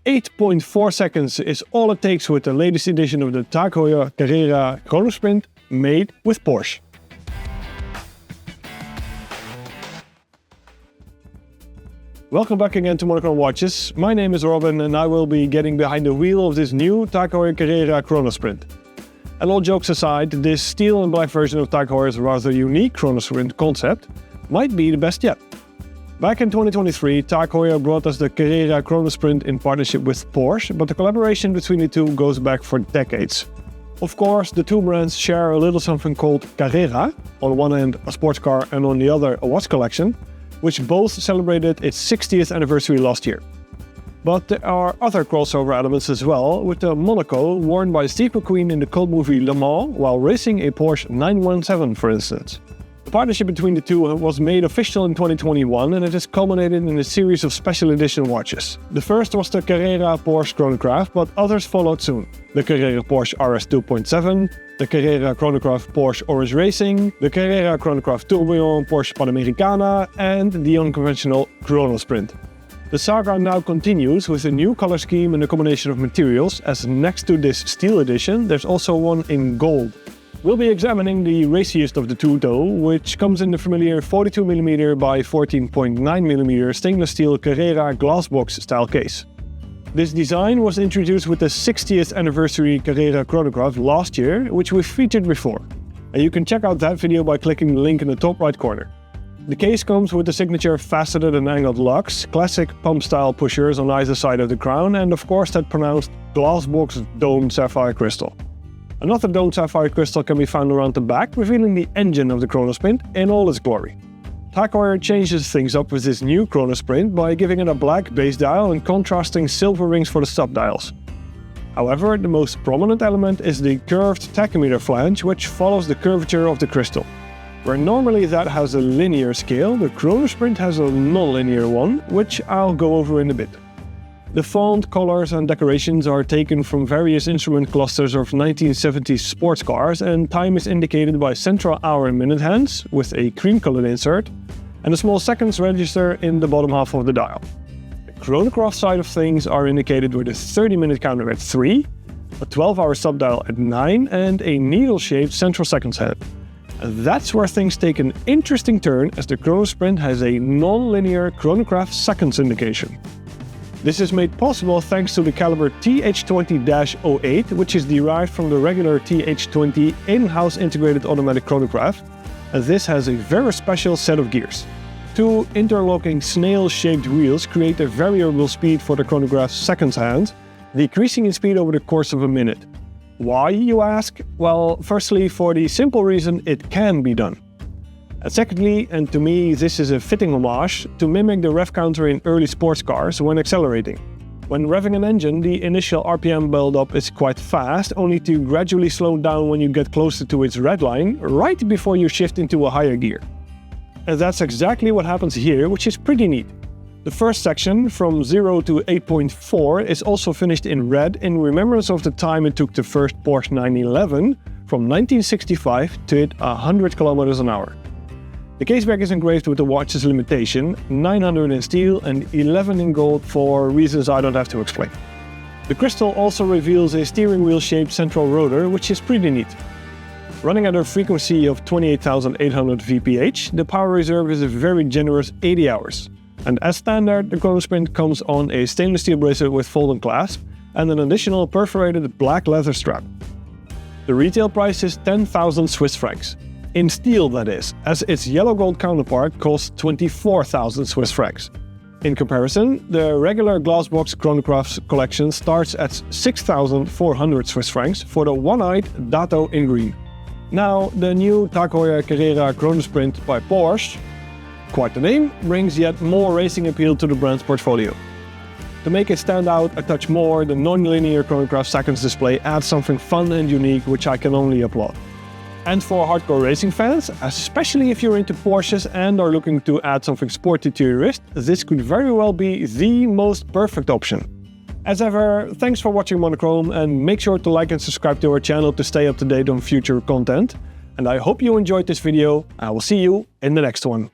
8.4 seconds is all it takes with the latest edition of the TAG Heuer Carrera Chronosprint made with Porsche. Welcome back again to Monochrome Watches. My name is Robin and I will be getting behind the wheel of this new TAG Heuer Carrera Chronosprint. And all jokes aside, this steel and black version of TAG Heuer's rather unique Chronosprint concept might be the best yet. Back in 2023, TAG Heuer brought us the Carrera Chronosprint in partnership with Porsche, but the collaboration between the two goes back for decades. Of course, the two brands share a little something called Carrera, on one end a sports car and on the other a watch collection, which both celebrated its 60th anniversary last year. But there are other crossover elements as well, with the Monaco worn by Steve McQueen in the cult movie Le Mans while racing a Porsche 917, for instance. The partnership between the two was made official in 2021 and it has culminated in a series of special edition watches. The first was the Carrera Porsche Chronograph, but others followed soon. The Carrera Porsche RS 2.7, the Carrera Chronograph Porsche Oris Racing, the Carrera Chronograph Tourbillon Porsche Panamericana, and the unconventional Chronosprint. The saga now continues with a new color scheme and a combination of materials, as next to this steel edition there's also one in gold. We'll be examining the raciest of the two though, which comes in the familiar 42mm by 14.9mm stainless steel Carrera Glassbox style case. This design was introduced with the 60th anniversary Carrera Chronograph last year, which we've featured before. And you can check out that video by clicking the link in the top right corner. The case comes with the signature faceted and angled locks, classic pump style pushers on either side of the crown, and of course that pronounced Glassbox domed sapphire crystal. Another domed sapphire crystal can be found around the back, revealing the engine of the Chronosprint in all its glory. TAG Heuer changes things up with this new Chronosprint by giving it a black base dial and contrasting silver rings for the sub-dials. However, the most prominent element is the curved tachymeter flange, which follows the curvature of the crystal. Where normally that has a linear scale, the Chronosprint has a non-linear one, which I'll go over in a bit. The font, colors and decorations are taken from various instrument clusters of 1970s sports cars, and time is indicated by central hour and minute hands with a cream-colored insert and a small seconds register in the bottom half of the dial. The chronograph side of things are indicated with a 30-minute counter at 3, a 12-hour sub-dial at 9 and a needle-shaped central seconds hand. And that's where things take an interesting turn, as the Chronosprint has a non-linear chronograph seconds indication. This is made possible thanks to the caliber TH20-08, which is derived from the regular TH20 in-house integrated automatic chronograph, and this has a very special set of gears. Two interlocking snail-shaped wheels create a variable speed for the chronograph's seconds hand, decreasing in speed over the course of a minute. Why, you ask? Well, firstly, for the simple reason it can be done. And secondly, and to me this is a fitting homage, to mimic the rev counter in early sports cars when accelerating. When revving an engine, the initial RPM build-up is quite fast, only to gradually slow down when you get closer to its red line, right before you shift into a higher gear. And that's exactly what happens here, which is pretty neat. The first section, from 0 to 8.4, is also finished in red in remembrance of the time it took the first Porsche 911 from 1965 to hit 100 km an hour. The caseback is engraved with the watch's limitation, 900 in steel and 11 in gold for reasons I don't have to explain. The crystal also reveals a steering wheel shaped central rotor, which is pretty neat. Running at a frequency of 28,800 VPH, the power reserve is a very generous 80 hours. And as standard, the Chronosprint comes on a stainless steel bracelet with fold-on clasp and an additional perforated black leather strap. The retail price is 10,000 Swiss francs. In steel, that is, as its yellow gold counterpart costs 24,000 Swiss francs. In comparison, the regular Glassbox Chronographs collection starts at 6,400 Swiss francs for the one-eyed Dato in green. Now, the new TAG Heuer Carrera Chronosprint by Porsche, quite the name, brings yet more racing appeal to the brand's portfolio. To make it stand out a touch more, the non-linear chronograph seconds display adds something fun and unique, which I can only applaud. And for hardcore racing fans, especially if you're into Porsches and are looking to add something sporty to your wrist, this could very well be the most perfect option. As ever, thanks for watching Monochrome, and make sure to like and subscribe to our channel to stay up to date on future content. And I hope you enjoyed this video. I will see you in the next one.